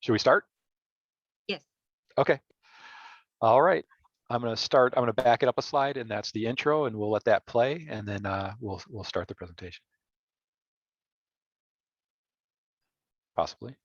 Should we start? Yes. Okay. All right. I'm going to back it up a slide, and that's the intro, and we'll let that play, and then we'll start the presentation. Possibly.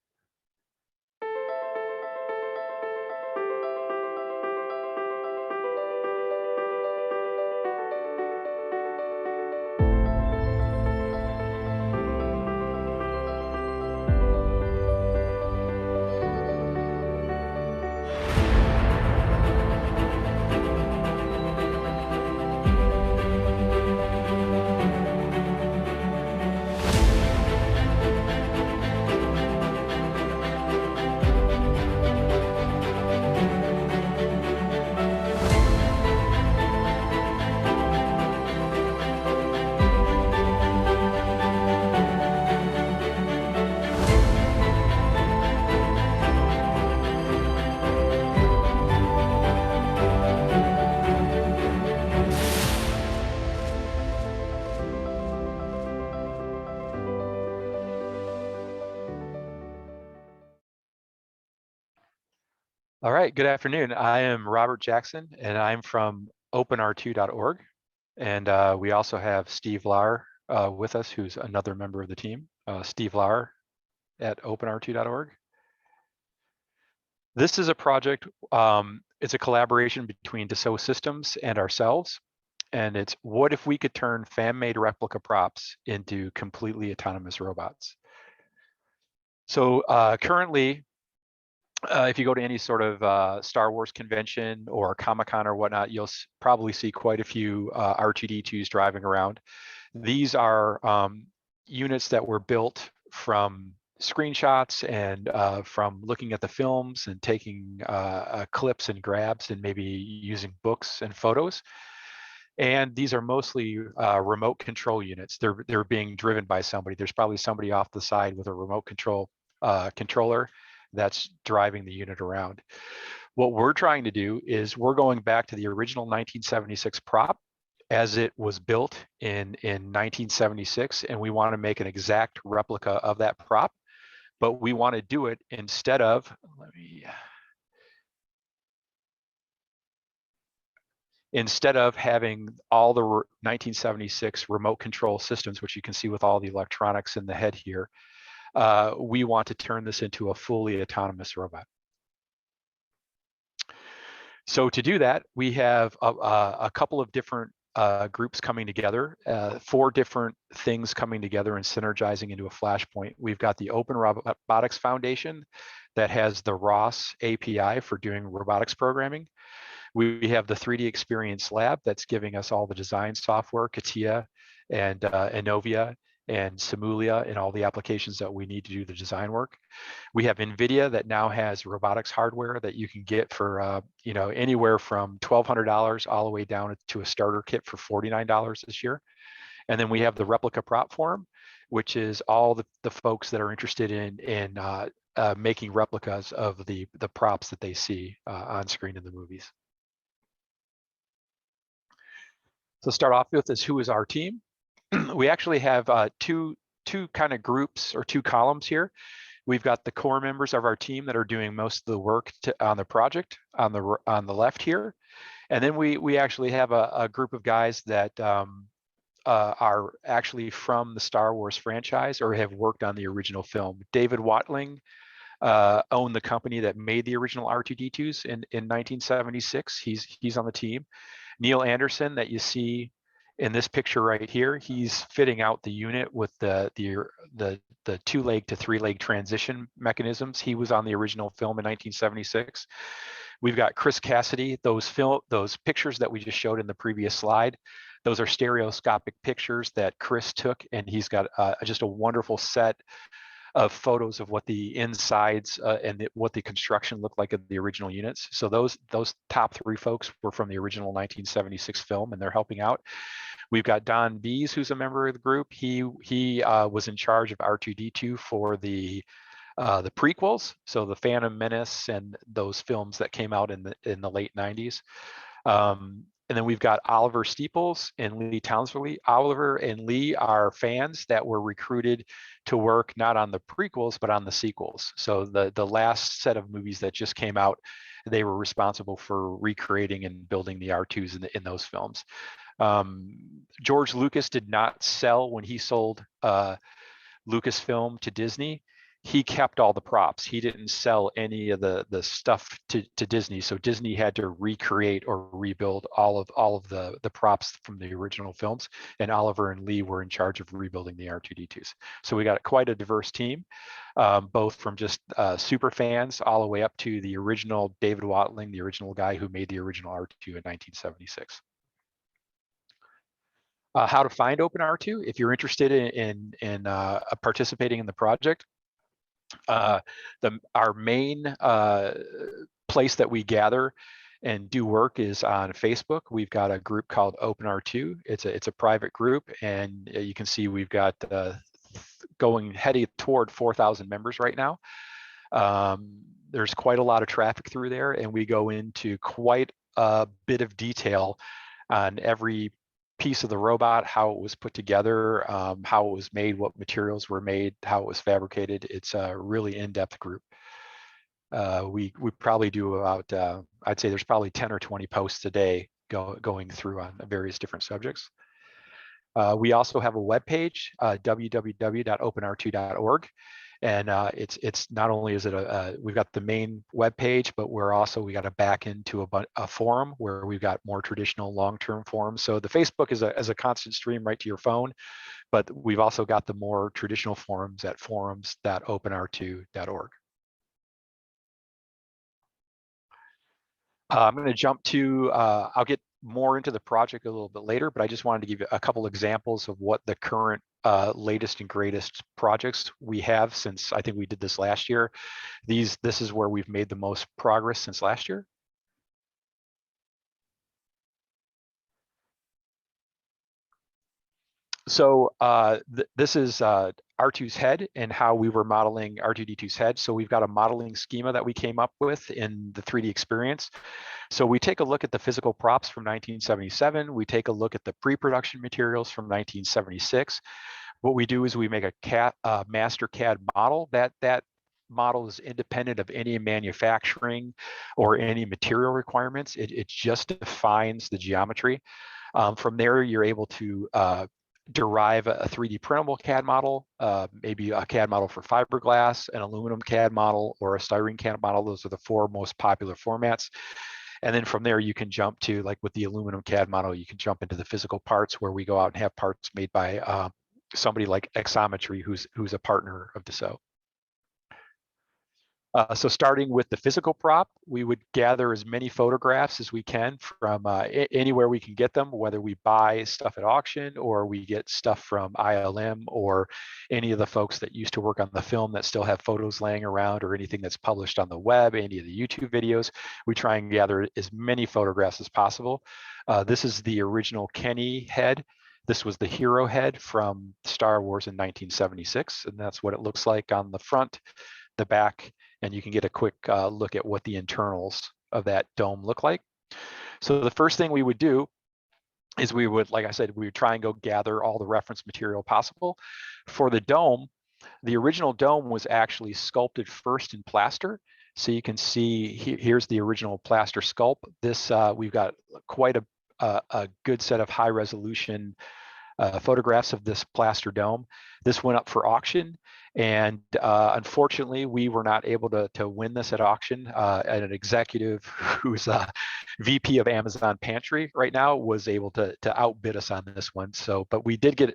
All right, good afternoon. I am Robert Jackson, and I'm from openr2.org. And we also have Steve Lauer with us, who's another member of the team. Steve Lauer at openr2.org. This is a project, it's a collaboration between Dassault Systems and ourselves. And it's what if we could turn fan-made replica props into completely autonomous robots? So currently, if you go to any sort of Star Wars convention or Comic-Con or whatnot, you'll probably see quite a few R2-D2s driving around. These are units that were built from screenshots and from looking at the films and taking clips and grabs and maybe using books and photos. And these are mostly remote control units. They're being driven by somebody. There's probably somebody off the side with a remote controller that's driving the unit around. What we're trying to do is we're going back to the original 1976 prop as it was built in 1976, and we want to make an exact replica of that prop, but we want to do it instead of, having all the 1976 remote control systems, which you can see with all the electronics in the head here. We want to turn this into a fully autonomous robot. So to do that, we have a couple of different groups coming together, 4 different things coming together and synergizing into a flashpoint. We've got the Open Robotics Foundation that has the ROS API for doing robotics programming. We have the 3D Experience Lab that's giving us all the design software, CATIA and Inovia and Simulia and all the applications that we need to do the design work. We have NVIDIA that now has robotics hardware that you can get for anywhere from $1,200 all the way down to a starter kit for $49 this year. And then we have the Replica Prop Forum, which is all the folks that are interested in making replicas of the props that they see on screen in the movies. So start off with is who is our team. We actually have two kind of groups or 2 columns here. We've got the core members of our team that are doing most of the work on the project on the left here, and then we actually have a group of guys that are actually from the Star Wars franchise or have worked on the original film. David Watling owned the company that made the original R2-D2s in 1976. He's on the team. Neil Anderson that you see in this picture right here, he's fitting out the unit with the 2-leg to 3-leg transition mechanisms. He was on the original film in 1976. We've got Chris Cassidy. Those pictures that we just showed in the previous slide, those are stereoscopic pictures that Chris took, and he's got just a wonderful set of photos of what the insides and what the construction looked like of the original units. So those top 3 folks were from the original 1976 film, and they're helping out. We've got Don Bees, who's a member of the group. He was in charge of R2-D2 for the prequels, so the Phantom Menace and those films that came out in the late 90s. And then we've got Oliver Steeples and Lee Townsley. Oliver and Lee are fans that were recruited to work not on the prequels, but on the sequels. So the last set of movies that just came out, they were responsible for recreating and building the R2s in those films. George Lucas did not sell when he sold Lucasfilm to Disney. He kept all the props. He didn't sell any of the stuff to Disney. So Disney had to recreate or rebuild all of the props from the original films. And Oliver and Lee were in charge of rebuilding the R2-D2s. So we got quite a diverse team, both from just super fans all the way up to the original David Watling, the original guy who made the original R2 in 1976. How to find OpenR2 if you're interested in participating in the project. Our main place that we gather and do work is on Facebook. We've got a group called OpenR2. It's a private group, and you can see we've got heading toward 4,000 members right now. There's quite a lot of traffic through there, and we go into quite a bit of detail on every piece of the robot, how it was put together, how it was made, what materials were made, how it was fabricated. It's a really in-depth group. We probably do about, I'd say there's probably 10 or 20 posts a day going through on various different subjects. We also have a webpage, www.openr2.org. And it's not only is it we've got the main web page, but we got to back into a forum where we've got more traditional long-term forums. So the Facebook is a constant stream right to your phone, but we've also got the more traditional forums at forums.openr2.org. I'm going to jump to, I'll get more into the project a little bit later, but I just wanted to give you a couple examples of what the current latest and greatest projects we have since I think we did this last year. This is where we've made the most progress since last year. So this is R2's head and how we were modeling R2-D2's head. So we've got a modeling schema that we came up with in the 3D experience. So we take a look at the physical props from 1977. We take a look at the pre-production materials from 1976. What we do is we make a master CAD model. That model is independent of any manufacturing or any material requirements. It just defines the geometry. From there, you're able to derive a 3D printable CAD model, maybe a CAD model for fiberglass, an aluminum CAD model, or a styrene CAD model. Those are the 4 most popular formats. And then from there, you can jump to, like with the aluminum CAD model, you can jump into the physical parts where we go out and have parts made by somebody like Exometry, who's a partner of Dassault. So starting with the physical prop, we would gather as many photographs as we can from anywhere we can get them, whether we buy stuff at auction or we get stuff from ILM or any of the folks that used to work on the film that still have photos laying around, or anything that's published on the web, any of the YouTube videos. We try and gather as many photographs as possible. This is the original Kenny head. This was the hero head from Star Wars in 1976, and that's what it looks like on the front, the back, and you can get a quick look at what the internals of that dome look like. So the first thing we would do is we would, like I said, we would try and go gather all the reference material possible. For the dome, the original dome was actually sculpted first in plaster. So you can see here's the original plaster sculpt. This we've got quite a good set of high resolution photographs of this plaster dome. This went up for auction, and unfortunately, we were not able to win this at auction. An executive who's VP of Amazon Pantry right now was able to outbid us on this one. So, but we did get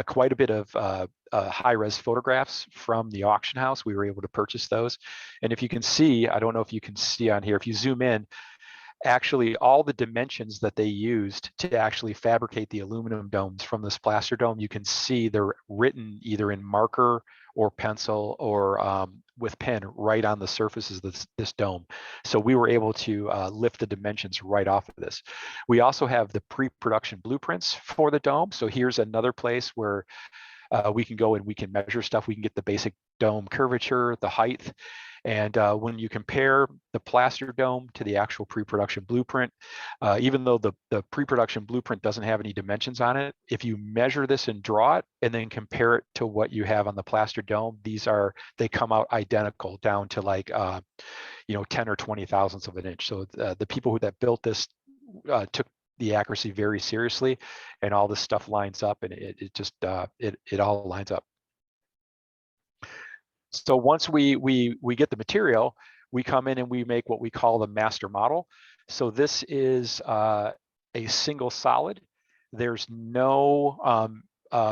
quite a bit of high-res photographs from the auction house. We were able to purchase those. And if you can see, I don't know if you can see on here, if you zoom in, actually all the dimensions that they used to actually fabricate the aluminum domes from this plaster dome, you can see they're written either in marker or pencil or with pen right on the surfaces of this dome. So we were able to lift the dimensions right off of this. We also have the pre-production blueprints for the dome. So here's another place where we can go and we can measure stuff. We can get the basic dome curvature, the height. And when you compare the plaster dome to the actual pre-production blueprint, even though the pre-production blueprint doesn't have any dimensions on it, if you measure this and draw it and then compare it to what you have on the plaster dome, they come out identical down to like 10 or 20 thousandths of an inch. So the people that built this took the accuracy very seriously, and all this stuff lines up, and it all lines up. So once we get the material, we come in and we make what we call the master model. So this is a single solid. There's no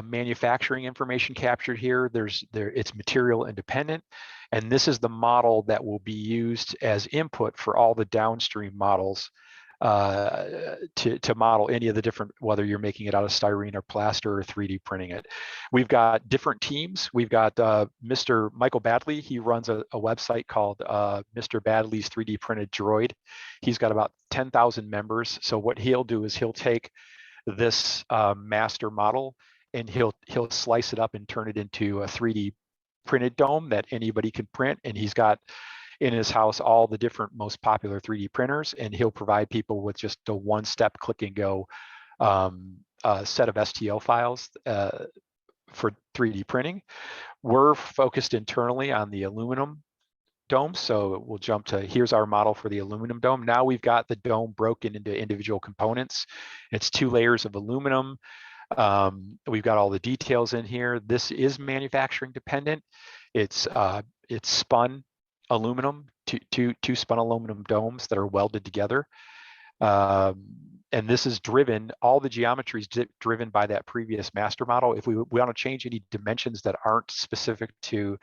manufacturing information captured here. It's material independent, and this is the model that will be used as input for all the downstream models to model any of the different, whether you're making it out of styrene or plaster or 3D printing it. We've got different teams. We've got Mr. Michael Badley. He runs a website called Mr. Badley's 3D Printed Droid. He's got about 10,000 members. So what he'll do is he'll take this master model and he'll slice it up and turn it into a 3D printed dome that anybody can print. And he's got in his house all the different most popular 3D printers, and he'll provide people with just a one-step click and go set of STL files for 3D printing. We're focused internally on the aluminum dome, so we'll jump to, here's our model for the aluminum dome. Now we've got the dome broken into individual components. It's 2 layers of aluminum. We've got all the details in here. This is manufacturing dependent. It's spun aluminum, two spun aluminum domes that are welded together. And this is driven, all the geometry is driven by that previous master model. If we want to change any dimensions that aren't specific to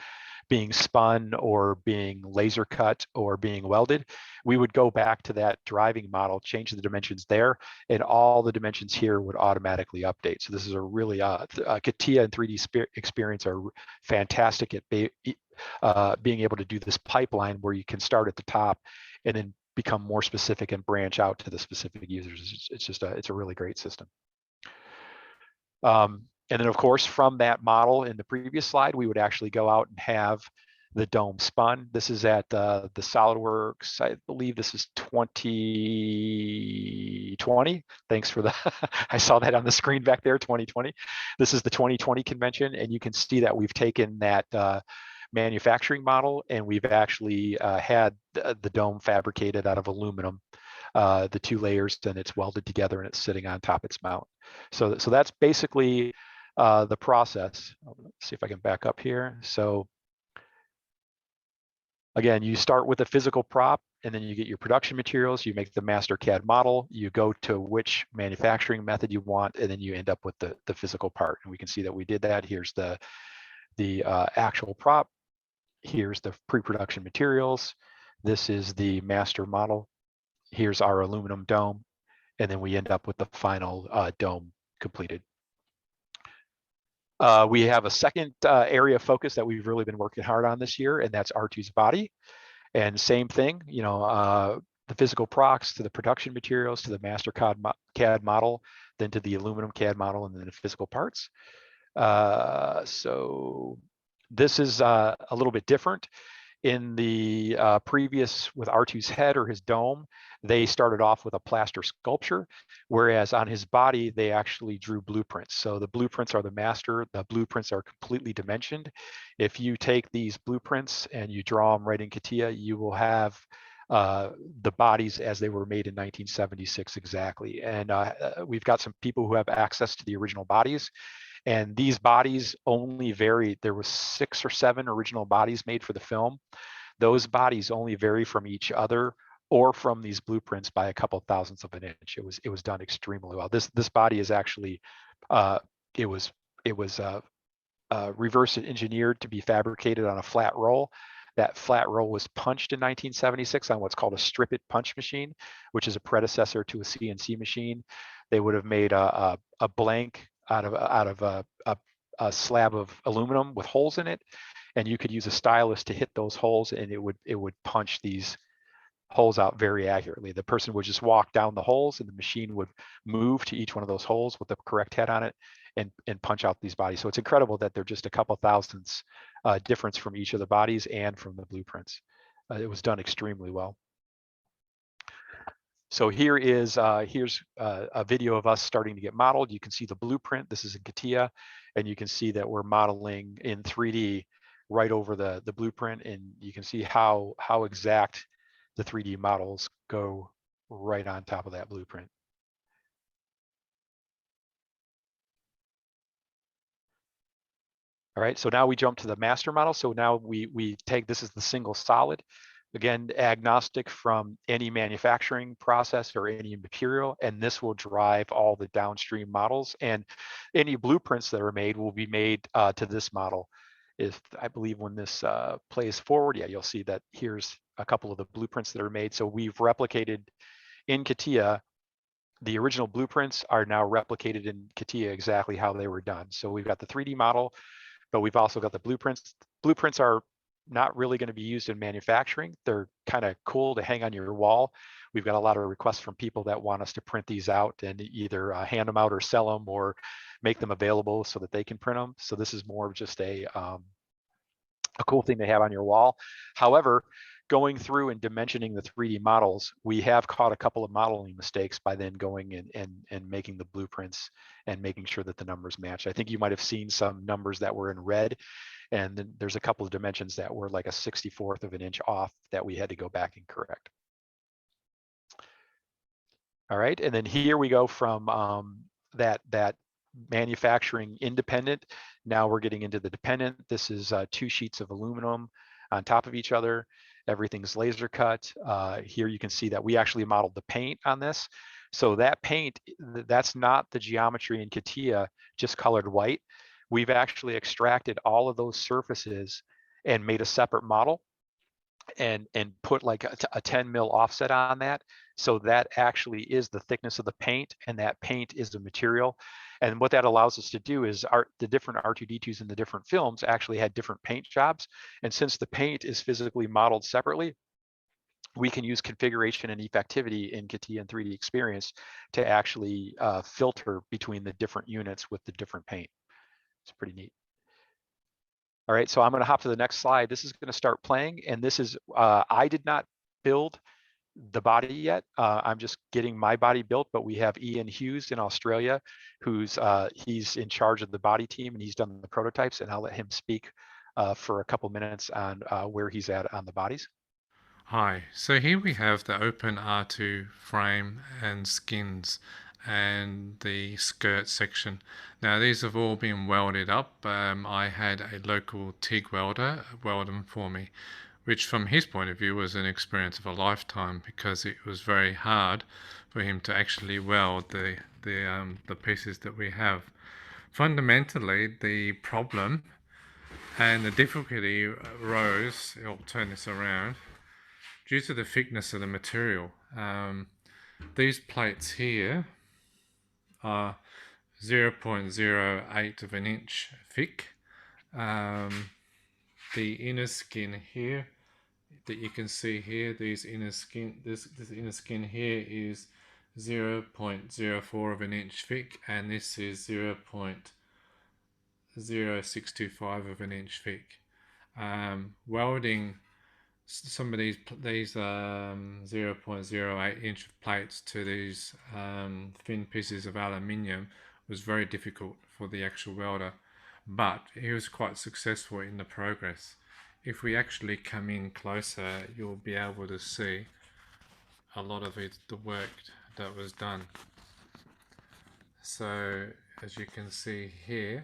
being spun or being laser cut or being welded, we would go back to that driving model, change the dimensions there, and all the dimensions here would automatically update. So this is a really, CATIA and 3D Experience are fantastic at being able to do this pipeline where you can start at the top and then become more specific and branch out to the specific users. It's a really great system. And then of course, from that model in the previous slide, we would actually go out and have the dome spun. This is at the SolidWorks, I believe this is 2020. Thanks for the, I saw that on the screen back there, 2020. This is the 2020 convention, and you can see that we've taken that manufacturing model and we've actually had the dome fabricated out of aluminum, the 2 layers, and it's welded together and it's sitting on top its mount. So that's basically the process. Let's see if I can back up here. So again, you start with a physical prop, and then you get your production materials, you make the master CAD model, you go to which manufacturing method you want, and then you end up with the physical part. And we can see that we did that. Here's the actual prop. Here's the pre-production materials. This is the master model. Here's our aluminum dome. And then we end up with the final dome completed. We have a second area of focus that we've really been working hard on this year, and that's R2's body. And same thing, the physical procs to the production materials to the master CAD model, then to the aluminum CAD model, and then the physical parts. So this is a little bit different. In the previous, with R2's head or his dome, they started off with a plaster sculpture, whereas on his body, they actually drew blueprints. So the blueprints are the master, the blueprints are completely dimensioned. If you take these blueprints and you draw them right in CATIA, you will have the bodies as they were made in 1976 exactly. And we've got some people who have access to the original bodies. And these bodies only vary. There was 6 or 7 original bodies made for the film. Those bodies only vary from each other or from these blueprints by a couple thousandths of an inch. It was done extremely well. This body is actually it was reverse engineered to be fabricated on a flat roll. That flat roll was punched in 1976 on what's called a strip-it punch machine, which is a predecessor to a CNC machine. They would have made a blank out of a slab of aluminum with holes in it, and you could use a stylus to hit those holes, and it would punch these holes out very accurately. The person would just walk down the holes and the machine would move to each one of those holes with the correct head on it and punch out these bodies. So it's incredible that they're just a couple thousandths difference from each of the bodies and from the blueprints. It was done extremely well. So here's a video of us starting to get modeled. You can see the blueprint. This is in CATIA, and you can see that we're modeling in 3D right over the blueprint, and you can see how exact the 3D models go right on top of that blueprint. All right, so now we jump to the master model. So now we take, this is the single solid. Again, agnostic from any manufacturing process or any material, and this will drive all the downstream models, and any blueprints that are made will be made to this model. If I believe when this plays forward, yeah, you'll see that here's a couple of the blueprints that are made. So we've replicated in CATIA, the original blueprints are now replicated in CATIA exactly how they were done. So we've got the 3D model, but we've also got the blueprints. Blueprints are not really going to be used in manufacturing. They're kind of cool to hang on your wall. We've got a lot of requests from people that want us to print these out and either hand them out or sell them or make them available so that they can print them. So this is more of just a cool thing to have on your wall. However, going through and dimensioning the 3D models, we have caught a couple of modeling mistakes by then going and making the blueprints and making sure that the numbers match. I think you might have seen some numbers that were in red, and then there's a couple of dimensions that were like a 64th of an inch off that we had to go back and correct. All right, and then here we go from that manufacturing independent. Now we're getting into the dependent. This is 2 sheets of aluminum on top of each other. Everything's laser cut. Here you can see that we actually modeled the paint on this. So that paint, that's not the geometry in CATIA, just colored white. We've actually extracted all of those surfaces and made a separate model and put like a 10 mil offset on that. So that actually is the thickness of the paint, and that paint is the material. And what that allows us to do is the different R2-D2s in the different films actually had different paint jobs. And since the paint is physically modeled separately, we can use configuration and effectivity in CATIA and 3D Experience to actually filter between the different units with the different paint. It's pretty neat. All right, so I'm going to hop to the next slide. This is going to start playing, and this is, I did not build the body yet. I'm just getting my body built, but we have Ian Hughes in Australia, who's he's in charge of the body team, and he's done the prototypes, and I'll let him speak for a couple minutes on where he's at on the bodies. Hi, so here we have the open R2 frame and skins and the skirt section. Now these have all been welded up. I had a local TIG welder weld them for me, which from his point of view was an experience of a lifetime because it was very hard for him to actually weld the pieces that we have. Fundamentally, the problem and the difficulty arose, I'll turn this around, due to the thickness of the material. These plates here are 0.08 of an inch thick. The inner skin here that you can see here, this inner skin here is 0.04 of an inch thick, and this is 0.0625 of an inch thick. Welding some of these 0.08 inch plates to these thin pieces of aluminium was very difficult for the actual welder, but he was quite successful in the progress. If we actually come in closer, you'll be able to see a lot of the work that was done. So as you can see here,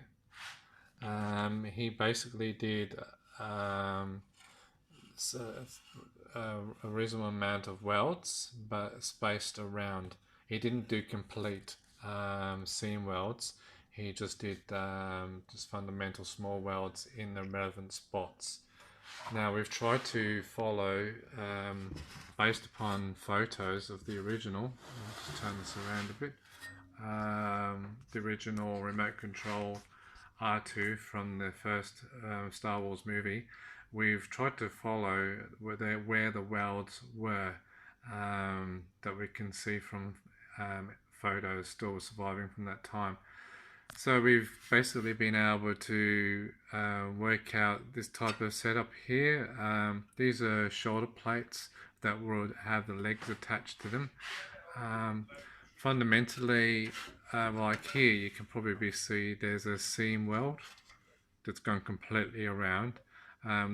he basically did a reasonable amount of welds, but spaced around. He didn't do complete seam welds. He just did just fundamental small welds in the relevant spots. Now we've tried to follow, based upon photos of the original, I'll just turn this around a bit, the original remote control R2 from the first Star Wars movie. We've tried to follow where the welds were. that we can see from photos still surviving from that time. So we've basically been able to work out this type of setup here. These are shoulder plates that will have the legs attached to them. Fundamentally, like here, you can probably see there's a seam weld that's gone completely around.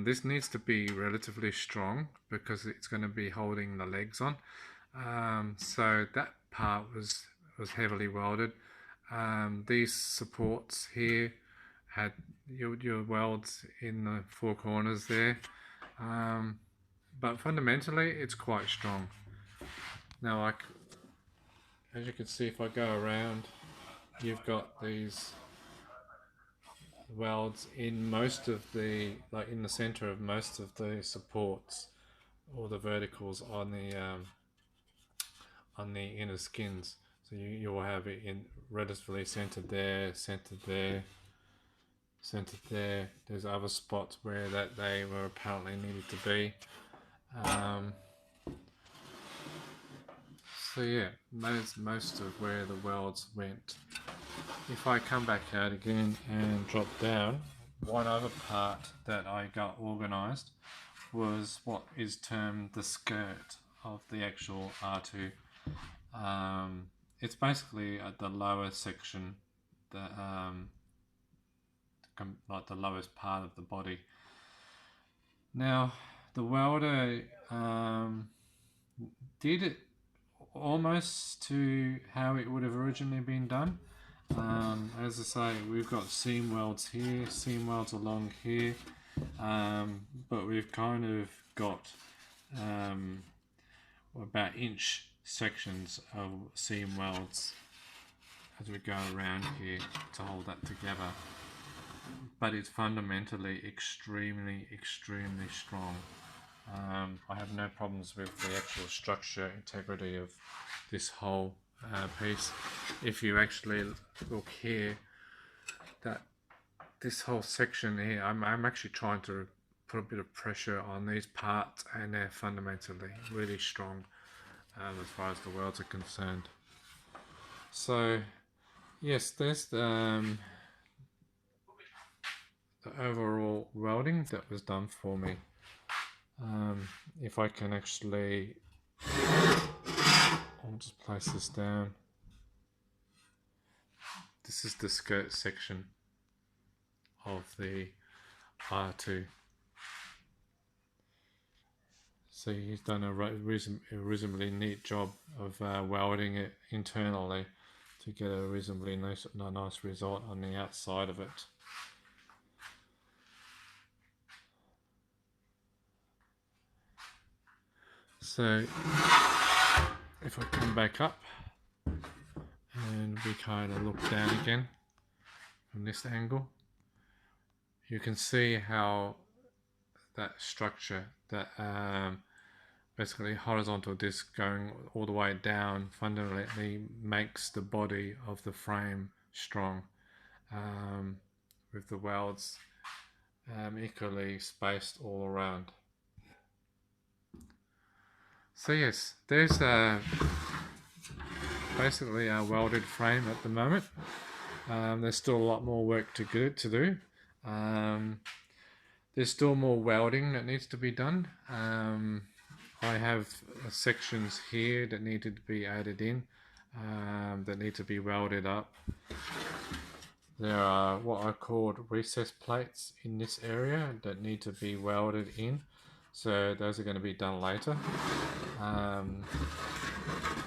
This needs to be relatively strong because it's going to be holding the legs on. So that part was heavily welded. These supports here had your welds in the four corners there, but fundamentally it's quite strong. Now, as you can see, if I go around, you've got these welds in most of the, like in the center of most of the supports or the verticals on the inner skins. So you'll have it in relatively centered there, centered there, centered there. There's other spots where that they were apparently needed to be. So yeah, most of where the welds went. If I come back out again and drop down, one other part that I got organized was what is termed the skirt of the actual R2. It's basically at the lower section, like the lowest part of the body. Now, the welder did it almost to how it would have originally been done. As I say, we've got seam welds here, seam welds along here, but we've kind of got about inch sections of seam welds as we go around here to hold that together. But it's fundamentally extremely strong. I have no problems with the actual structure integrity of this whole piece. If you actually look here, that this whole section here, I'm actually trying to put a bit of pressure on these parts, and they're fundamentally really strong as far as the welds are concerned. So yes, there's the overall welding that was done for me. If I can actually, I'll just place this down. This is the skirt section of the R2. So he's done a reasonably neat job of welding it internally to get a reasonably nice result on the outside of it. So if I come back up and we kind of look down again from this angle, you can see how that structure, that basically horizontal disc going all the way down, fundamentally makes the body of the frame strong, with the welds equally spaced all around. So yes, there's basically our welded frame at the moment. There's still a lot more work to do. There's still more welding that needs to be done. I have sections here that needed to be added in, that need to be welded up. There are what are called recess plates in this area that need to be welded in. So those are going to be done later.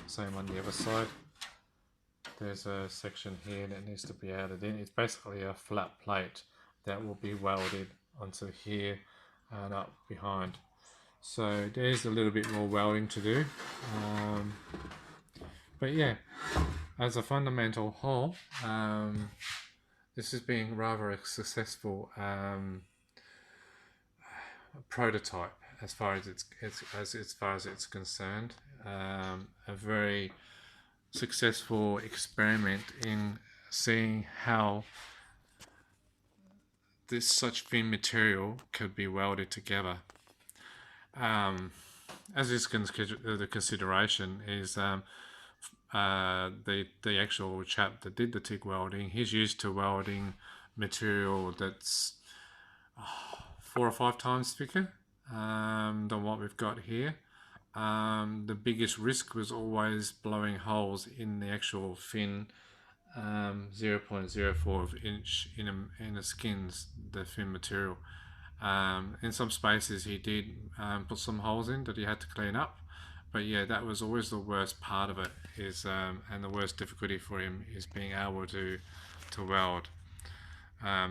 Same on the other side. There's a section here that needs to be added in. It's basically a flat plate that will be welded onto here and up behind. So there's a little bit more welding to do. But yeah, as a fundamental whole, this has been rather a successful prototype as far as it's concerned. A very successful experiment in seeing how such thin material could be welded together. as is the consideration is the actual chap that did the TIG welding. He's used to welding material that's 4 or 5 times thicker than what we've got here. The biggest risk was always blowing holes in the actual fin, 0.04 of inch in the skins, the fin material. In some spaces he did put some holes in that he had to clean up, but yeah, that was always the worst part of it. Is and the worst difficulty for him is being able to weld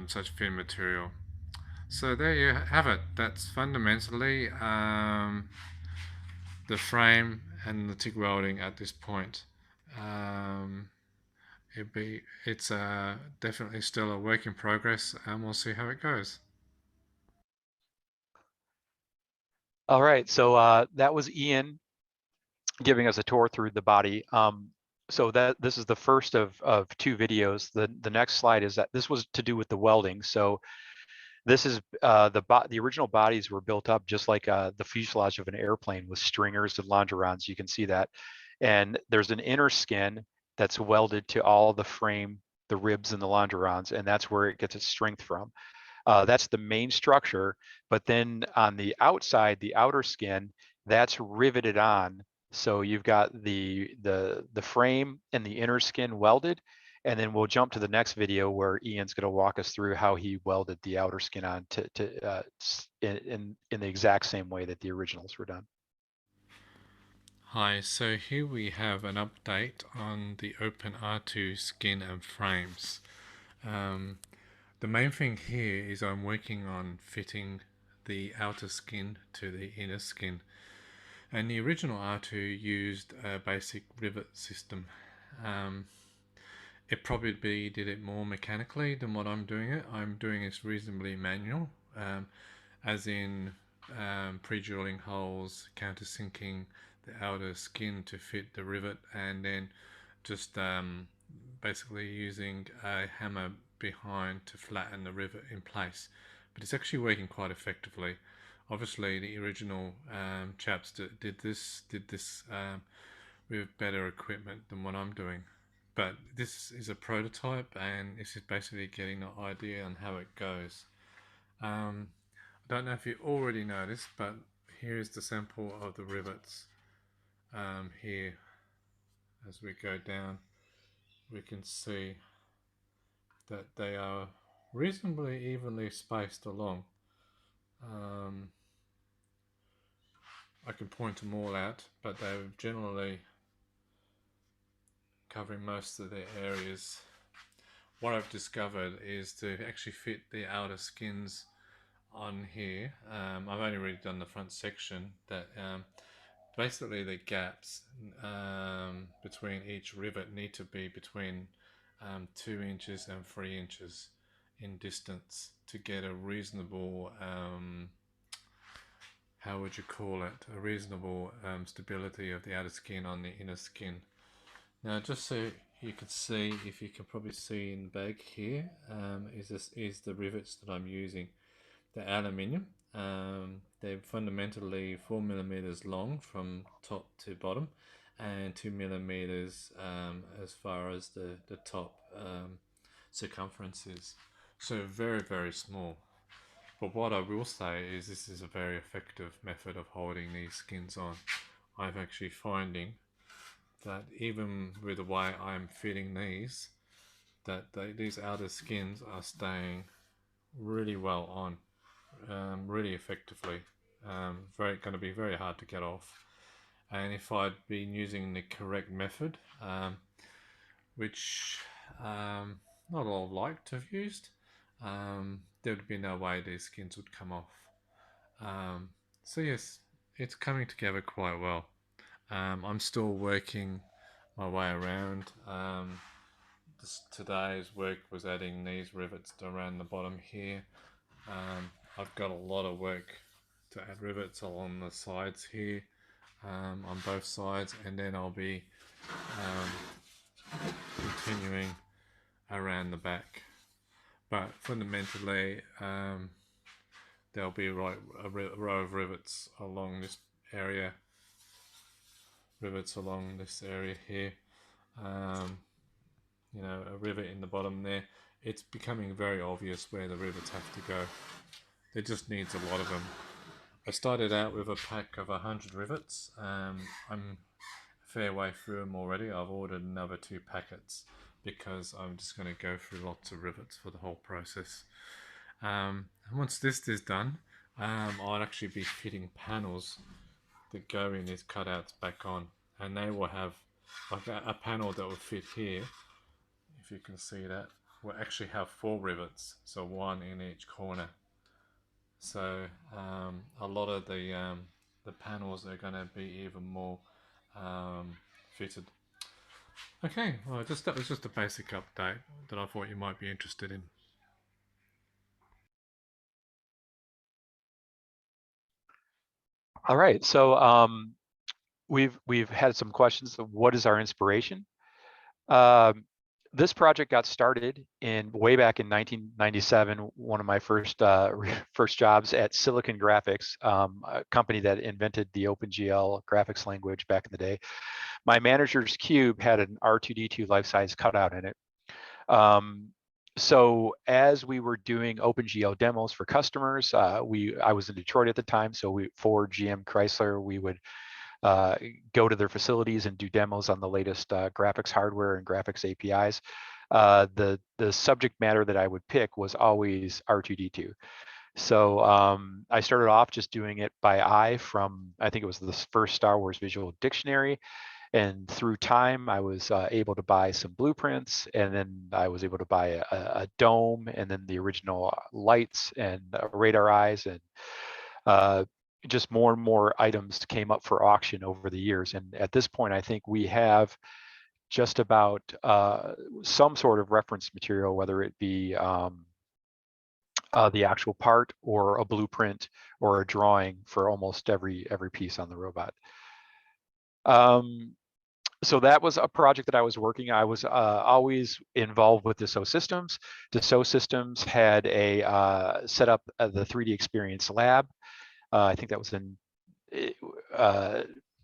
such thin material. So there you have it. That's fundamentally the frame and the TIG welding at this point. Um, it's definitely still a work in progress, and we'll see how it goes. All right, so that was Ian giving us a tour through the body. So that this is the first of two videos. The next slide is that this was to do with the welding. So this is the original bodies were built up just like the fuselage of an airplane with stringers and longerons. You can see that, and there's an inner skin that's welded to all the frame, the ribs, and the longerons, and that's where it gets its strength from. That's the main structure. But then on the outside, the outer skin, that's riveted on. So you've got the frame and the inner skin welded. And then we'll jump to the next video where Ian's going to walk us through how he welded the outer skin on in the exact same way that the originals were done. Hi, so here we have an update on the Open R2 skin and frames. Um, the main thing here is I'm working on fitting the outer skin to the inner skin. And the original R2 used a basic rivet system. Um, it probably did it more mechanically than what I'm doing it. I'm doing it reasonably manual, as in pre-drilling holes, countersinking the outer skin to fit the rivet, and then just basically using a hammer behind to flatten the rivet in place. But it's actually working quite effectively. Obviously, the original chaps that did this with better equipment than what I'm doing. But this is a prototype, and this is basically getting an idea on how it goes. I don't know if you already noticed, but here is the sample of the rivets. Here, as we go down, we can see that they are reasonably evenly spaced along. I can point them all out, but they're generally covering most of their areas. What I've discovered is to actually fit the outer skins on here. I've only really done the front section. That basically the gaps between each rivet need to be between 2 inches and 3 inches in distance to get a reasonable how would you call it, a reasonable stability of the outer skin on the inner skin. Now, just so you can see, if you can probably see in the bag here, is the rivets that I'm using. They're aluminium. They're fundamentally 4 millimeters long from top to bottom, and 2 millimeters as far as the top circumference is. So very, very small. But what I will say is this is a very effective method of holding these skins on. I'm actually finding that even with the way I'm fitting these, that these outer skins are staying really well on, really effectively. Going to be very hard to get off. And if I'd been using the correct method, which not all like to have used, there would be no way these skins would come off. So yes, it's coming together quite well. I'm still working my way around. Today's work was adding these rivets around the bottom here. I've got a lot of work to add rivets along the sides here, on both sides, and then I'll be continuing around the back. But fundamentally, there'll be a row of rivets along this area rivets along this area here. You know, a rivet in the bottom there. It's becoming very obvious where the rivets have to go. There just needs a lot of them. I started out with a pack of 100 rivets. I'm a fair way through them already. I've ordered another 2 packets because I'm just going to go through lots of rivets for the whole process. And once this is done, I'll actually be fitting panels that go in these cutouts back on, and they will have like a panel that will fit here. If you can see that, will actually have 4 rivets, so 1 in each corner. So a lot of the panels are going to be even more fitted. Okay, well, that was just a basic update that I thought you might be interested in. All right, so we've had some questions of what is our inspiration. This project got started way back in 1997. One of my first jobs at Silicon Graphics, a company that invented the OpenGL graphics language back in the day. My manager's cube had an R2-D2 life-size cutout in it. So as we were doing OpenGL demos for customers, I was in Detroit at the time, so for GM Chrysler, we would go to their facilities and do demos on the latest graphics hardware and graphics APIs. The subject matter that I would pick was always R2-D2. So I started off just doing it by eye from, I think it was the first Star Wars Visual Dictionary. And through time, I was able to buy some blueprints, and then I was able to buy a dome, and then the original lights and radar eyes, and just more and more items came up for auction over the years. And at this point, I think we have just about some sort of reference material, whether it be the actual part or a blueprint or a drawing for almost every piece on the robot. So that was a project that I was working. I was always involved with Dassault Systems. Dassault Systems had a set up the 3D Experience Lab. I think that was in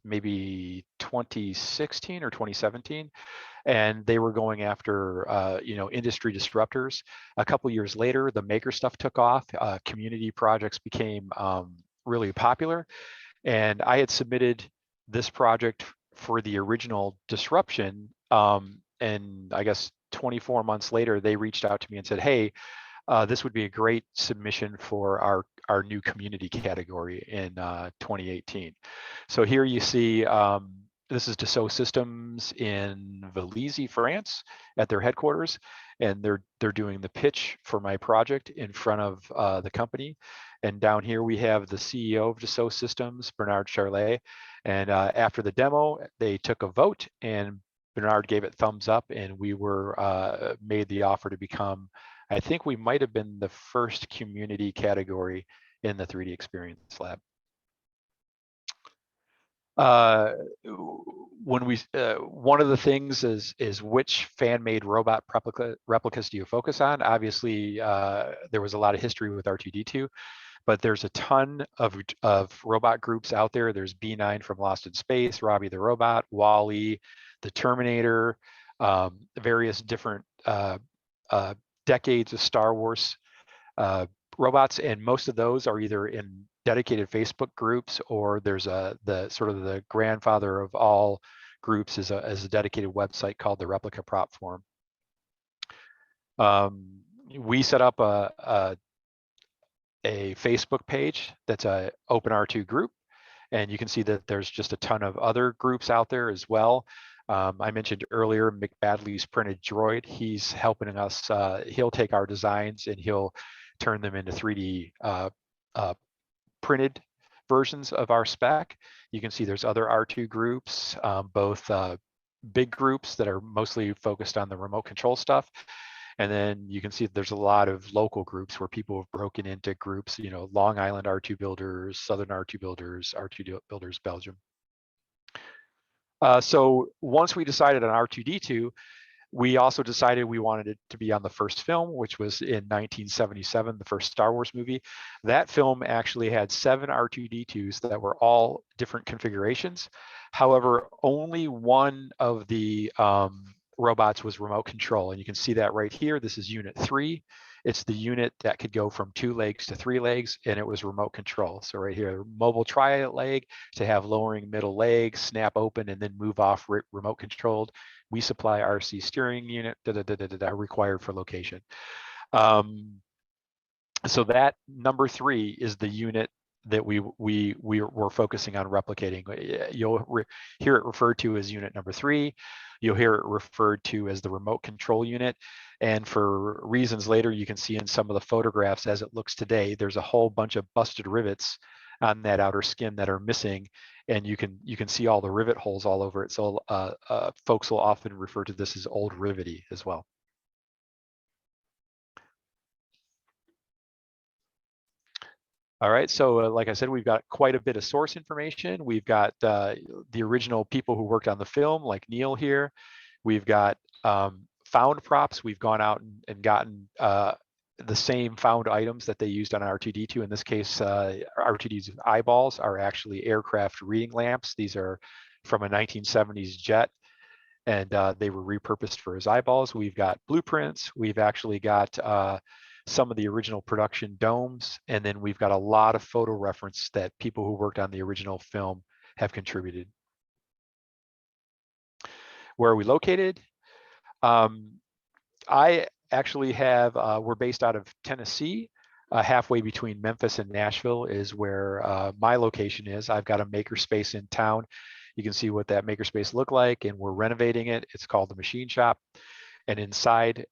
maybe 2016 or 2017, and they were going after industry disruptors. A couple years later, the maker stuff took off. Community projects became really popular, and I had submitted this project for the original disruption, and I guess 24 months later, they reached out to me and said, hey, this would be a great submission for our new community category in 2018. So here you see, this is Dassault Systems in Vélizy, France, at their headquarters, and they're doing the pitch for my project in front of the company. And down here we have the CEO of Dassault Systems, Bernard Charlet. And after the demo, they took a vote, and Bernard gave it thumbs up, and we were made the offer to become, I think we might have been the first community category in the 3D Experience Lab. One of the things is which fan-made robot replicas do you focus on? Obviously, there was a lot of history with R2-D2, but there's a ton of robot groups out there. There's B9 from Lost in Space, Robbie the Robot, WALL-E, the Terminator, various different decades of Star Wars robots, and most of those are either in dedicated Facebook groups, or there's the sort of the grandfather of all groups is a dedicated website called the Replica Prop Forum. We set up a Facebook page that's a Open R2 group, and you can see that there's just a ton of other groups out there as well. I mentioned earlier Mick Badley's Printed Droid. He's helping us. He'll take our designs and he'll turn them into 3D printed versions of our spec. You can see there's other R2 groups, both big groups that are mostly focused on the remote control stuff. And then you can see that there's a lot of local groups where people have broken into groups, Long Island R2 builders, Southern R2 builders, R2 builders Belgium. So once we decided on R2-D2, We also decided we wanted it to be on the first film, which was in 1977, the first Star Wars movie. That film actually had 7 R2-D2s that were all different configurations. However, only one of the robots was remote control. And you can see that right here. This is unit 3. It's the unit that could go from 2 legs to 3 legs, and it was remote control. So right here, mobile tri-leg to have lowering middle leg, snap open, and then move off remote controlled. We supply RC steering unit, required for location. So that number 3 is the unit that we're focusing on replicating. You'll hear it referred to as unit number 3. You'll hear it referred to as the remote control unit. And for reasons later, you can see in some of the photographs as it looks today, there's a whole bunch of busted rivets on that outer skin that are missing. And you can see all the rivet holes all over it. So folks will often refer to this as old riveting as well. All right, so like I said, we've got quite a bit of source information. We've got the original people who worked on the film, like Neil here. We've got found props. We've gone out and gotten the same found items that they used on R2-D2. In this case, R2-D2's eyeballs are actually aircraft reading lamps. These are from a 1970s jet, and they were repurposed for his eyeballs. We've got blueprints. We've actually got some of the original production domes, and then we've got a lot of photo reference that people who worked on the original film have contributed. Where are we located? I actually have, we're based out of Tennessee. Halfway between Memphis and Nashville is where my location is. I've got a makerspace in town. You can see what that makerspace looked like, and we're renovating it. It's called the Machine Shop. And inside,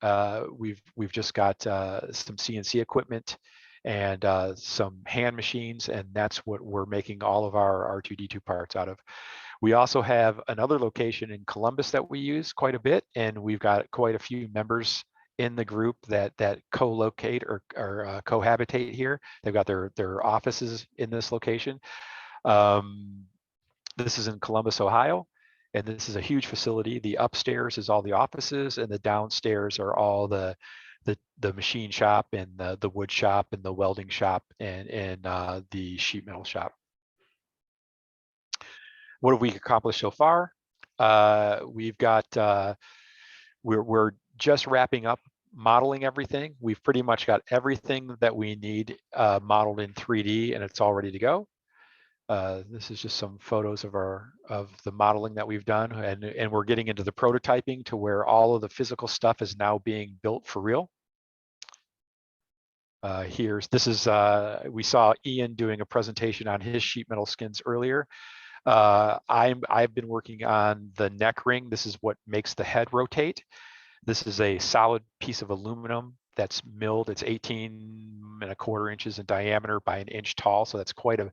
we've just got some CNC equipment and some hand machines, and that's what we're making all of our R2-D2 parts out of. We also have another location in Columbus that we use quite a bit, and we've got quite a few members in the group that co-locate or cohabitate here. They've got their offices in this location. This is in Columbus, Ohio. And this is a huge facility. The upstairs is all the offices, and the downstairs are all the machine shop and the wood shop and the welding shop and the sheet metal shop. What have we accomplished so far? We've got we're just wrapping up modeling everything. We've pretty much got everything that we need modeled in 3D, and it's all ready to go. This is just some photos of the modeling that we've done, and we're getting into the prototyping to where all of the physical stuff is now being built for real. We saw Ian doing a presentation on his sheet metal skins earlier. I've been working on the neck ring. This is what makes the head rotate. This is a solid piece of aluminum that's milled. It's 18¼ inches in diameter by 1 inch tall, so that's quite a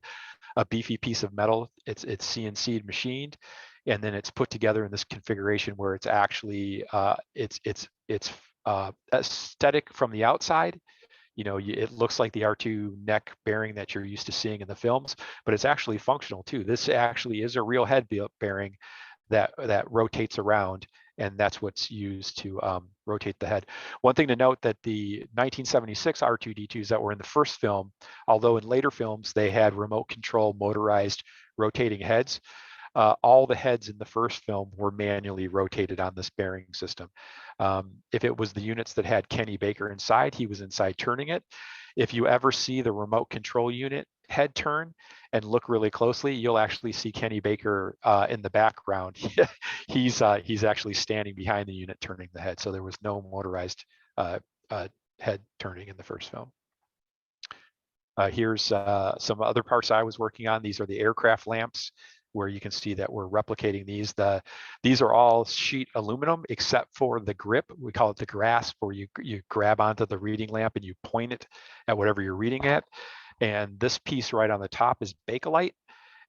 beefy piece of metal. It's CNC'd machined, and then it's put together in this configuration where it's actually it's aesthetic from the outside. You know, it looks like the R2 neck bearing that you're used to seeing in the films, but it's actually functional too. This actually is a real head bearing that rotates around, and that's what's used to rotate the head. One thing to note that the 1976 R2-D2s that were in the first film, although in later films they had remote control motorized rotating heads, all the heads in the first film were manually rotated on this bearing system. If it was the units that had Kenny Baker inside, he was inside turning it. If you ever see the remote control unit head turn and look really closely, you'll actually see Kenny Baker in the background. He's actually standing behind the unit turning the head. So there was no motorized head turning in the first film. Here's some other parts I was working on. These are the aircraft lamps, where you can see that we're replicating these. These are all sheet aluminum except for the grip. We call it the grasp, where you grab onto the reading lamp and you point it at whatever you're reading at. And this piece right on the top is Bakelite.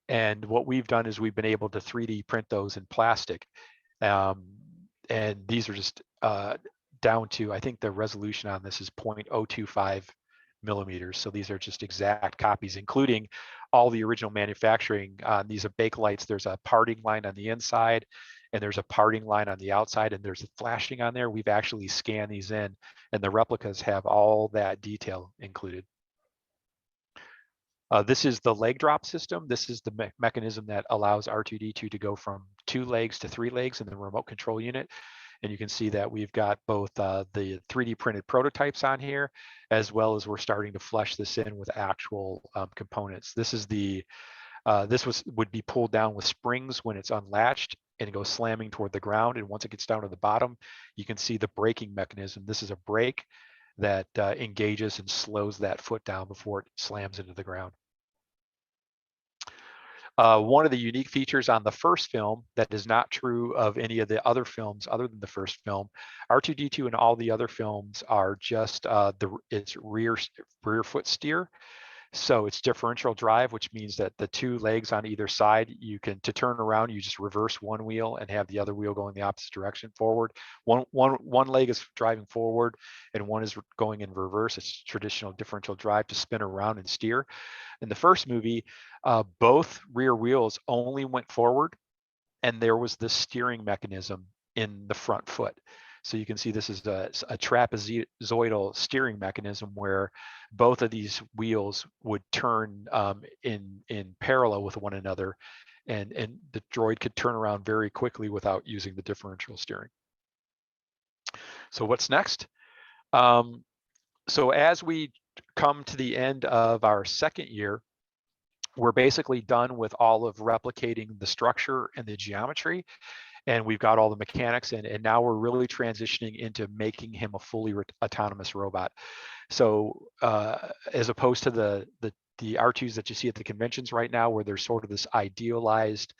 And what we've done is we've been able to 3D print those in plastic. And these are just down to, I think the resolution on this is 0.025 millimeters. So these are just exact copies, including all the original manufacturing. These are Bakelites. There's a parting line on the inside, and there's a parting line on the outside, and there's a flashing on there. We've actually scanned these in, and the replicas have all that detail included. This is the leg drop system. This is the mechanism that allows R2-D2 to go from 2 legs to 3 legs in the remote control unit. And you can see that we've got both the 3D printed prototypes on here, as well as we're starting to flesh this in with actual components. This is the would be pulled down with springs when it's unlatched, and it goes slamming toward the ground. And once it gets down to the bottom, you can see the braking mechanism. This is a brake that engages and slows that foot down before it slams into the ground. One of the unique features on the first film that is not true of any of the other films other than the first film, R2-D2 and all the other films are just it's rear foot steer. So it's differential drive, which means that the 2 legs on either side, to turn around, you just reverse one wheel and have the other wheel going the opposite direction forward. One leg is driving forward and one is going in reverse. It's traditional differential drive to spin around and steer. In the first movie, both rear wheels only went forward, and there was this steering mechanism in the front foot. So you can see this is a trapezoidal steering mechanism where both of these wheels would turn in parallel with one another, and the droid could turn around very quickly without using the differential steering. So what's next? So as we come to the end of our second year, we're basically done with all of replicating the structure and the geometry, and we've got all the mechanics in, and now we're really transitioning into making him a fully autonomous robot. So as opposed to the R2s that you see at the conventions right now, where there's sort of this idealized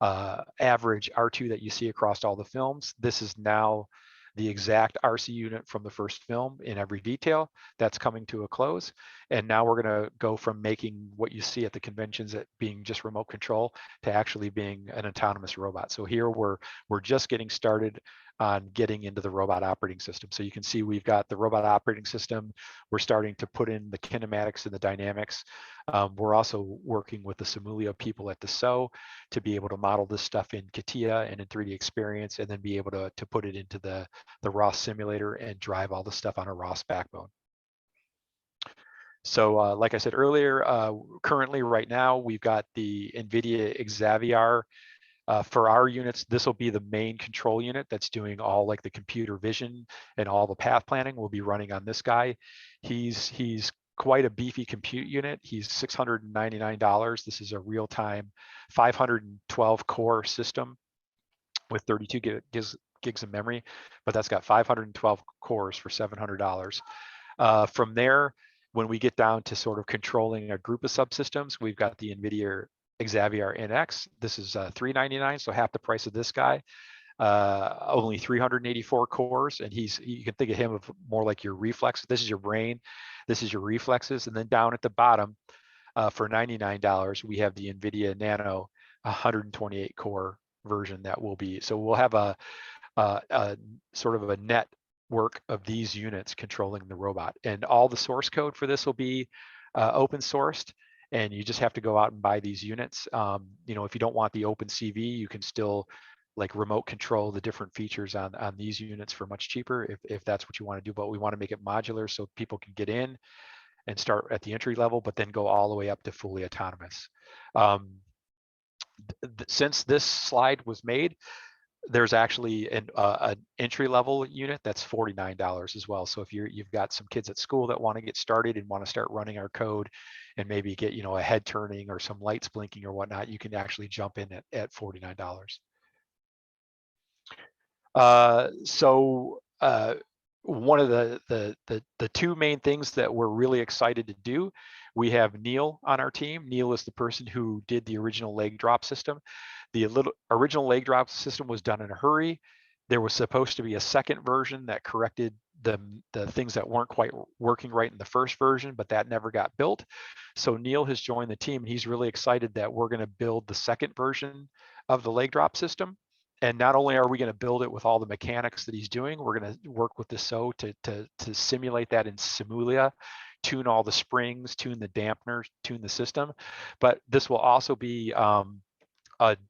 average R2 that you see across all the films, this is now the exact RC unit from the first film in every detail. That's coming to a close. And now we're going to go from making what you see at the conventions at being just remote control to actually being an autonomous robot. So here we're just getting started on getting into the robot operating system. So you can see we've got the robot operating system. We're starting to put in the kinematics and the dynamics. We're also working with the Simulia people at Dassault to be able to model this stuff in CATIA and in 3D Experience, and then be able to put it into the ROS simulator and drive all the stuff on a ROS backbone. So like I said earlier, currently right now, we've got the NVIDIA Xavier. For our units, this will be the main control unit that's doing all like the computer vision and all the path planning will be running on this guy. He's quite a beefy compute unit. He's $699. This is a real-time 512 core system with 32 gigs of memory, but that's got 512 cores for $700. From there, when we get down to sort of controlling a group of subsystems, we've got the NVIDIA Xavier NX. This is $399, so half the price of this guy. Only 384 cores, and you can think of him of more like your reflex. This is your brain, this is your reflexes, and then down at the bottom, for $99, we have the NVIDIA Nano 128 core version that will be. So we'll have a sort of a network of these units controlling the robot, and all the source code for this will be open sourced. And you just have to go out and buy these units. You know, if you don't want the open CV, you can still like remote control the different features on these units for much cheaper if that's what you want to do. But we want to make it modular so people can get in and start at the entry level, but then go all the way up to fully autonomous. Since this slide was made, there's actually an entry level unit that's $49 as well. So if you've got some kids at school that want to get started and want to start running our code and maybe get, you know, a head turning or some lights blinking or whatnot, you can actually jump in at $49. One of the two main things that we're really excited to do, we have Neil on our team. Neil is the person who did the original leg drop system. The original leg drop system was done in a hurry. There was supposed to be a second version that corrected the things that weren't quite working right in the first version, but that never got built. So Neil has joined the team, and he's really excited that we're going to build the second version of the leg drop system. And not only are we going to build it with all the mechanics that he's doing, we're going to work with Dassault to simulate that in Simulia tune all the springs, tune the dampeners, tune the system. But this will also be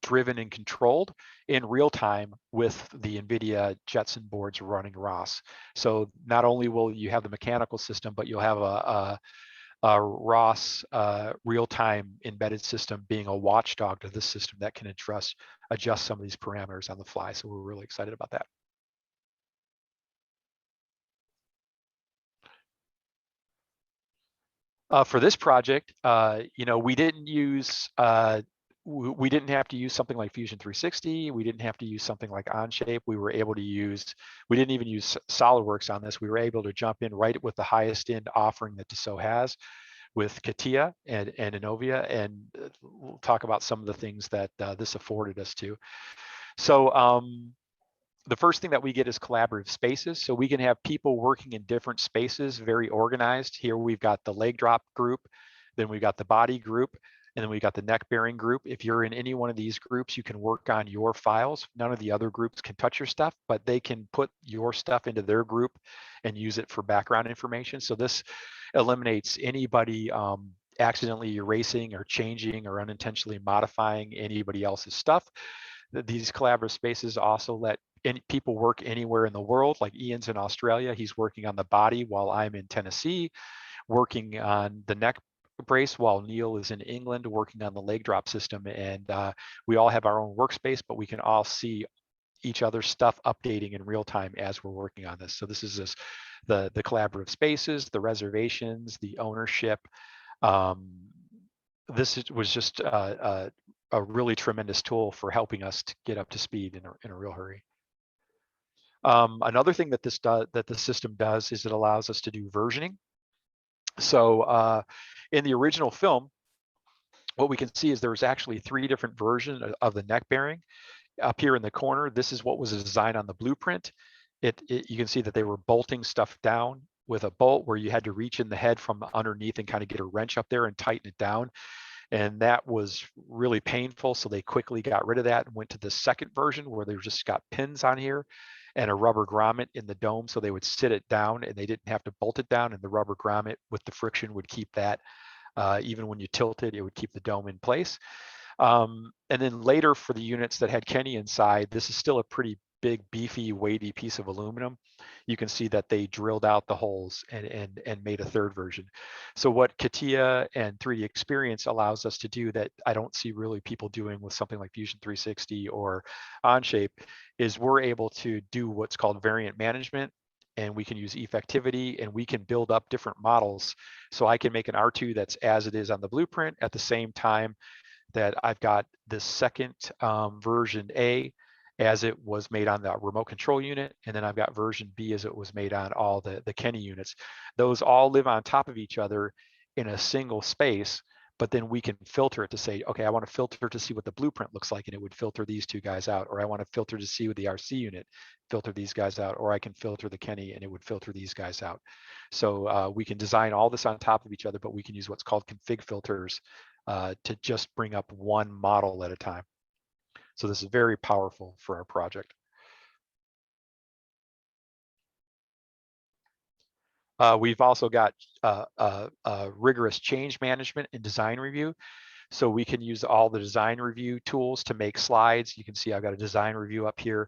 driven and controlled in real time with the NVIDIA Jetson boards running ROS. So not only will you have the mechanical system, but you'll have a ROS real-time embedded system being a watchdog to this system that can adjust some of these parameters on the fly. So we're really excited about that. For this project, we didn't use we didn't have to use something like Fusion 360. We didn't have to use something like Onshape. We didn't even use SolidWorks on this. We were able to jump in right with the highest end offering that Dassault has with CATIA and Innovia, and we'll talk about some of the things that this afforded us to. So the first thing that we get is collaborative spaces. So we can have people working in different spaces, very organized. Here we've got the leg drop group, then we've got the body group, and then we got the neck bearing group. If you're in any one of these groups, you can work on your files. None of the other groups can touch your stuff, but they can put your stuff into their group and use it for background information. So this eliminates anybody accidentally erasing or changing or unintentionally modifying anybody else's stuff. These collaborative spaces also let people work anywhere in the world. Like Ian's in Australia, he's working on the body while I'm in Tennessee, working on the neck brace while Neil is in England working on the leg drop system. And we all have our own workspace, but we can all see each other's stuff updating in real time as we're working on this. So this is the collaborative spaces, the reservations, the ownership. This was just a really tremendous tool for helping us to get up to speed in a real hurry. Another thing that the system does is it allows us to do versioning. So in the original film, what we can see is there's actually 3 different versions of the neck bearing. Up here in the corner, this is what was designed on the blueprint. You can see that they were bolting stuff down with a bolt where you had to reach in the head from underneath and kind of get a wrench up there and tighten it down. And that was really painful. So they quickly got rid of that and went to the second version where they just got pins on here and a rubber grommet in the dome. So they would sit it down and they didn't have to bolt it down, and the rubber grommet with the friction would keep that, even when you tilt it, it would keep the dome in place. And then later for the units that had Kenny inside, this is still a pretty big, beefy, weighty piece of aluminum. You can see that they drilled out the holes and made a third version. So what CATIA and 3D Experience allows us to do that I don't see really people doing with something like Fusion 360 or Onshape is we're able to do what's called variant management, and we can use effectivity, and we can build up different models. So I can make an R2 that's as it is on the blueprint at the same time that I've got this second version A as it was made on the remote control unit, and then I've got version B as it was made on all the Kenny units. Those all live on top of each other in a single space, but then we can filter it to say, okay, I want to filter to see what the blueprint looks like, and it would filter these 2 guys out, or I want to filter to see what the RC unit, filter these guys out, or I can filter the Kenny and it would filter these guys out. So we can design all this on top of each other, but we can use what's called config filters to just bring up one model at a time. So this is very powerful for our project. We've also got rigorous change management and design review. So we can use all the design review tools to make slides. You can see I've got a design review up here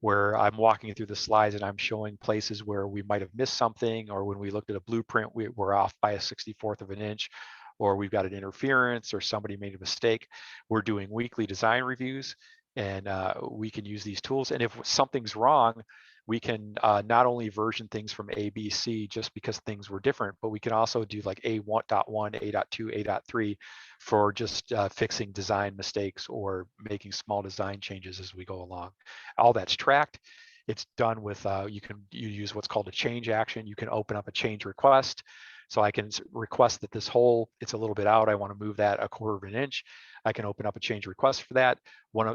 where I'm walking through the slides and I'm showing places where we might have missed something, or when we looked at a blueprint, we're off by a 64th of an inch, or we've got an interference, or somebody made a mistake. We're doing weekly design reviews, and we can use these tools. And if something's wrong, we can not only version things from A, B, C just because things were different, but we can also do like A.1, A.2, A.3 for just fixing design mistakes or making small design changes as we go along. All that's tracked. It's done with, you use what's called a change action. You can open up a change request. So I can request that this hole, it's a little bit out. I want to move that 1/4 of an inch. I can open up a change request for that.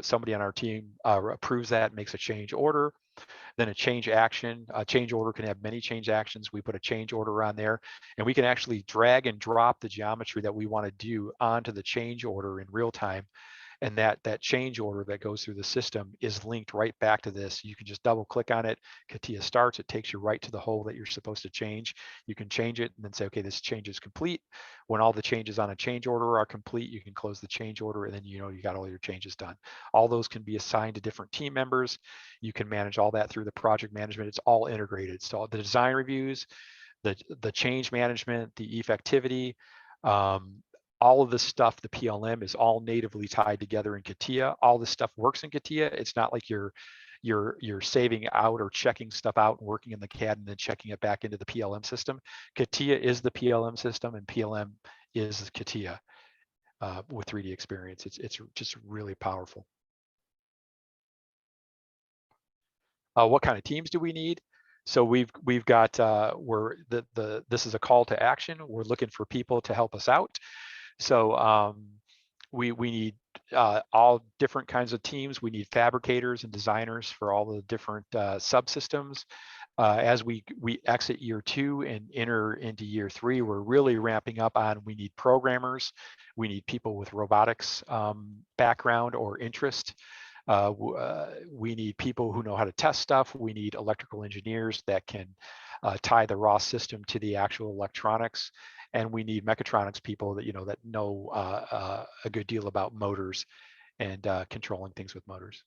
Somebody on our team approves that, makes a change order. Then a change action. A change order can have many change actions. We put a change order on there, and we can actually drag and drop the geometry that we want to do onto the change order in real time. And that change order that goes through the system is linked right back to this. You can just double click on it. CATIA starts, it takes you right to the hole that you're supposed to change. You can change it and then say, okay, this change is complete. When all the changes on a change order are complete, you can close the change order, and then you know you got all your changes done. All those can be assigned to different team members. You can manage all that through the project management. It's all integrated. So the design reviews, the change management, the effectivity, all of this stuff, the PLM is all natively tied together in CATIA. All this stuff works in CATIA. It's not like you're saving out or checking stuff out and working in the CAD and then checking it back into the PLM system. CATIA is the PLM system, and PLM is CATIA with 3D experience. It's just really powerful. What kind of teams do we need? So we've got this is a call to action. We're looking for people to help us out. So we need all different kinds of teams. We need fabricators and designers for all the different subsystems. As we exit year 2 and enter into year 3, we're really ramping up on, we need programmers. We need people with robotics background or interest. We need people who know how to test stuff. We need electrical engineers that can tie the raw system to the actual electronics. And we need mechatronics people that know a good deal about motors and controlling things with motors.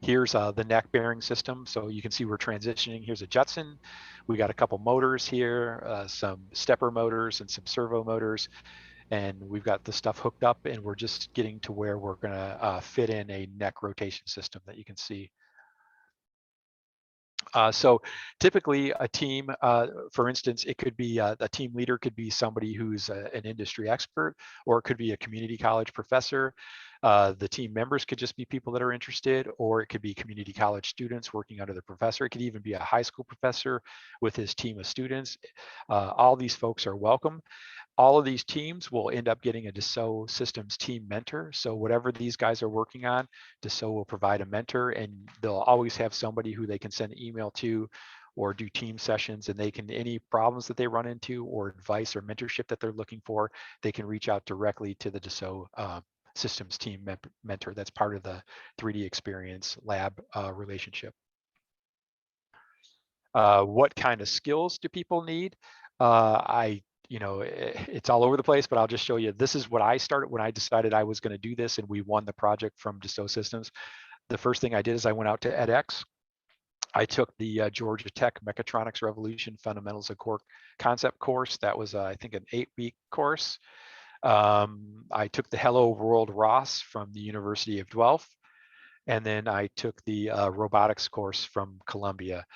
Here's the neck bearing system. So you can see we're transitioning. Here's a Jetson. We got a couple motors here, some stepper motors and some servo motors. And we've got the stuff hooked up, and we're just getting to where we're gonna fit in a neck rotation system that you can see. So typically a team, for instance, it could be a team leader could be somebody who's an industry expert, or it could be a community college professor. The team members could just be people that are interested, or it could be community college students working under the professor. It could even be a high school professor with his team of students. All these folks are welcome. All of these teams will end up getting a Dassault Systems team mentor. So whatever these guys are working on, Dassault will provide a mentor, and they'll always have somebody who they can send an email to or do team sessions, and they can, any problems that they run into or advice or mentorship that they're looking for, they can reach out directly to the Dassault Systems team mentor. That's part of the 3D Experience Lab relationship. What kind of skills do people need? It's all over the place, but I'll just show you. This is what I started when I decided I was going to do this, and we won the project from Dassault Systems. The first thing I did is I went out to edX. I took the Georgia Tech Mechatronics Revolution Fundamentals of Core Concept course. That was, I think, an 8-week course. I took the Hello World ROS from the University of Guelph, and then I took the robotics course from Columbia.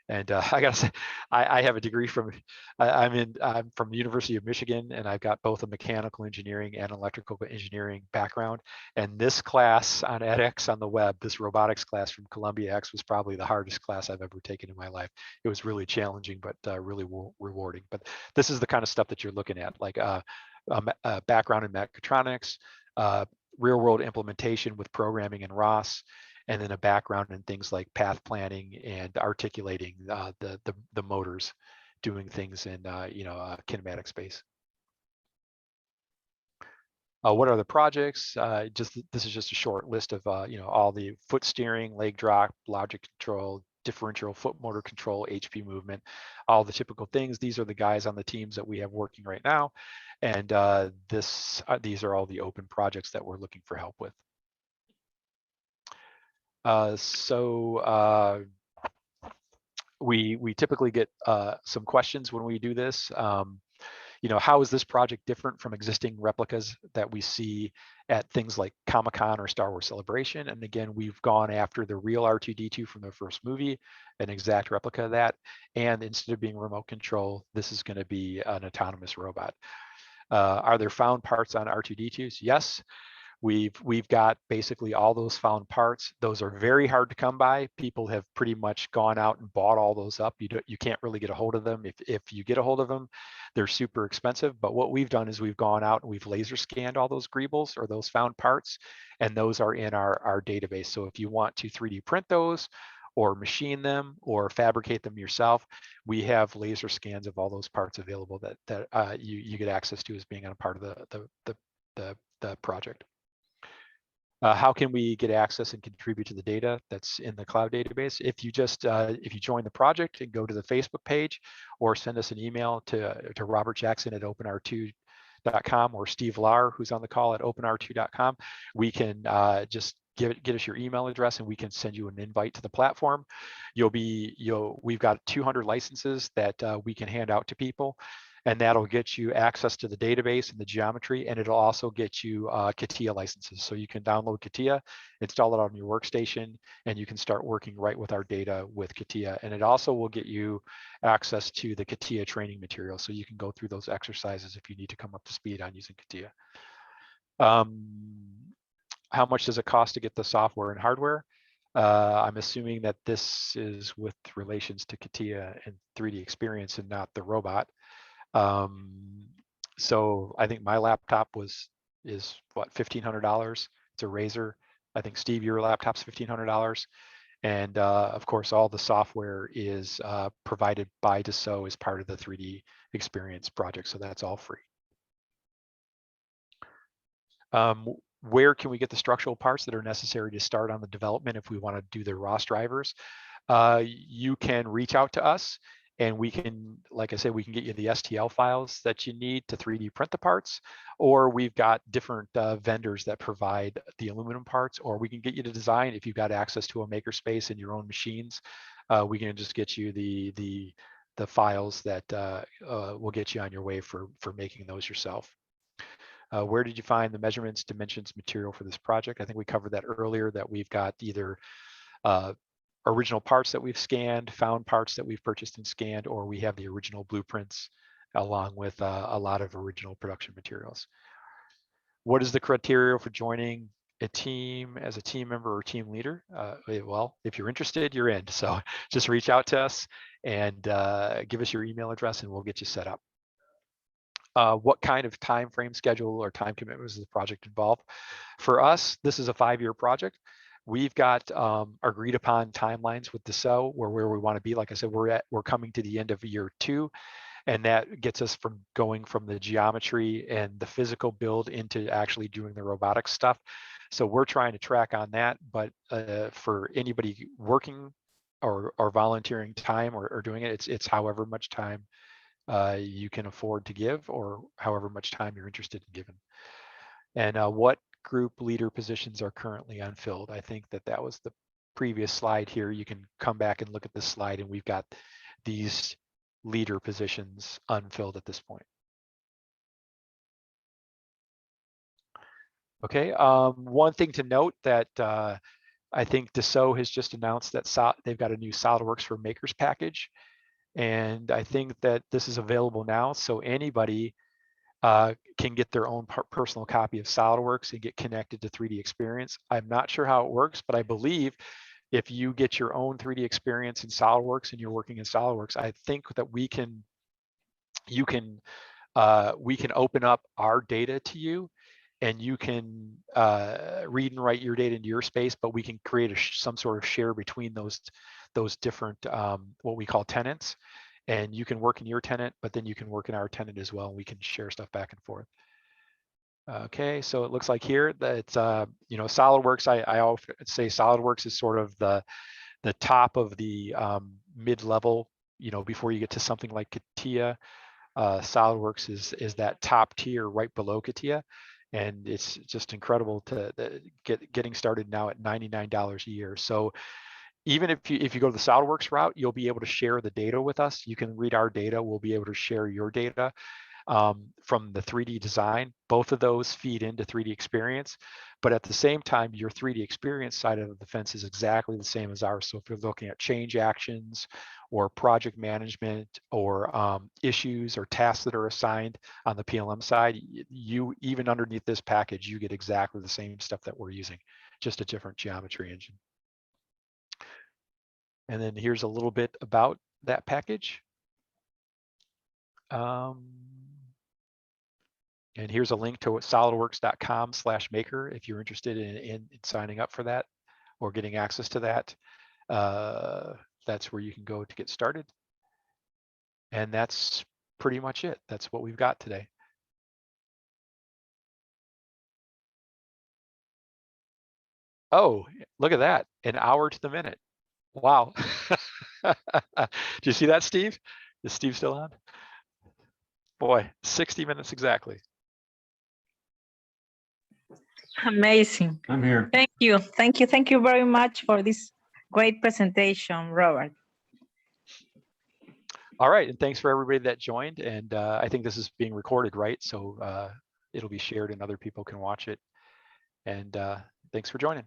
And I gotta say, I have a degree from, I'm from the University of Michigan, and I've got both a mechanical engineering and electrical engineering background. And this class on edX on the web, this robotics class from Columbia X, was probably the hardest class I've ever taken in my life. It was really challenging, but really rewarding. But this is the kind of stuff that you're looking at, like a background in mechatronics, real world implementation with programming in ROS, and then a background in things like path planning and articulating the motors, doing things in kinematic space. What are the projects? This is just a short list of all the foot steering, leg drop, logic control, differential foot motor control, HP movement, all the typical things. These are the guys on the teams that we have working right now, and these are all the open projects that we're looking for help with. We typically get some questions when we do this. How is this project different from existing replicas that we see at things like Comic-Con or Star Wars Celebration? And again, we've gone after the real R2-D2 from the first movie, an exact replica of that. And instead of being remote control, this is going to be an autonomous robot. Are there found parts on R2-D2s? Yes. We've got basically all those found parts. Those are very hard to come by. People have pretty much gone out and bought all those up. You can't really get a hold of them. If you get a hold of them, they're super expensive. But what we've done is we've gone out and we've laser scanned all those greebles or those found parts, and those are in our database. So if you want to 3D print those or machine them or fabricate them yourself, we have laser scans of all those parts available that you get access to as being on a part of the the project. How can we get access and contribute to the data that's in the cloud database? If you just if you join the project and go to the Facebook page, or send us an email to Robert Jackson at openr2.com, or Steve Lahr, who's on the call, at openr2.com, we can just get us your email address and we can send you an invite to the platform. We've got 200 licenses that we can hand out to people, and that'll get you access to the database and the geometry, and it'll also get you CATIA licenses. So you can download CATIA, install it on your workstation, and you can start working right with our data with CATIA. And it also will get you access to the CATIA training material, so you can go through those exercises if you need to come up to speed on using CATIA. How much does it cost to get the software and hardware? I'm assuming that this is with relations to CATIA and 3D Experience and not the robot. So I think my laptop is what, $1,500. It's a Razer. I think Steve, your laptop's $1,500. And of course, all the software is provided by Dassault as part of the 3D Experience project. So that's all free. Where can we get the structural parts that are necessary to start on the development if we want to do the ROS drivers? You can reach out to us, and we can, like I said, we can get you the STL files that you need to 3D print the parts, or we've got different vendors that provide the aluminum parts, or we can get you to design if you've got access to a makerspace in your own machines. We can just get you the files that will get you on your way for making those yourself. Where did you find the measurements, dimensions, material for this project? I think we covered that earlier, that we've got either original parts that we've scanned, found parts that we've purchased and scanned, or we have the original blueprints along with a lot of original production materials. What is the criteria for joining a team as a team member or team leader? Well, if you're interested, you're in. So just reach out to us and give us your email address and we'll get you set up. What kind of time frame, schedule, or time commitment was the project involved? For us, this is a 5-year project. We've got agreed upon timelines with Dassault where we want to be. Like I said, we're coming to the end of year 2, and that gets us from going from the geometry and the physical build into actually doing the robotic stuff. So we're trying to track on that. But for anybody working or volunteering time or doing it, it's however much time you can afford to give, or however much time you're interested in giving. And what group leader positions are currently unfilled? I think that was the previous slide here. You can come back and look at this slide, and we've got these leader positions unfilled at this point. Okay, one thing to note that I think Dassault has just announced that they've got a new SolidWorks for Makers package. And I think that this is available now, so anybody can get their own personal copy of SolidWorks and get connected to 3D Experience. I'm not sure how it works, but I believe if you get your own 3D Experience in SolidWorks and you're working in SolidWorks, I think that we can open up our data to you, and you can read and write your data into your space, but we can create some sort of share between those different what we call tenants. And you can work in your tenant, but then you can work in our tenant as well. And we can share stuff back and forth. Okay, so it looks like here that it's, SolidWorks, I often say SolidWorks is sort of the top of the mid-level, before you get to something like CATIA. SolidWorks is that top tier right below CATIA. And it's just incredible to getting started now at $99 a year. So even if you go to the SolidWorks route, you'll be able to share the data with us. You can read our data. We'll be able to share your data from the 3D design. Both of those feed into 3D Experience. But at the same time, your 3D Experience side of the fence is exactly the same as ours. So if you're looking at change actions or project management or issues or tasks that are assigned on the PLM side, you even underneath this package, you get exactly the same stuff that we're using, just a different geometry engine. And then here's a little bit about that package. And here's a link to solidworks.com/maker if you're interested in signing up for that or getting access to that. That's where you can go to get started. And that's pretty much it. That's what we've got today. Oh, look at that, an hour to the minute. Wow. Do you see that, Steve? Is Steve still on? Boy, 60 minutes exactly. Amazing. I'm here. Thank you. Thank you. Thank you very much for this great presentation, Robert. All right, and thanks for everybody that joined. And I think this is being recorded, right? So it'll be shared and other people can watch it. And thanks for joining.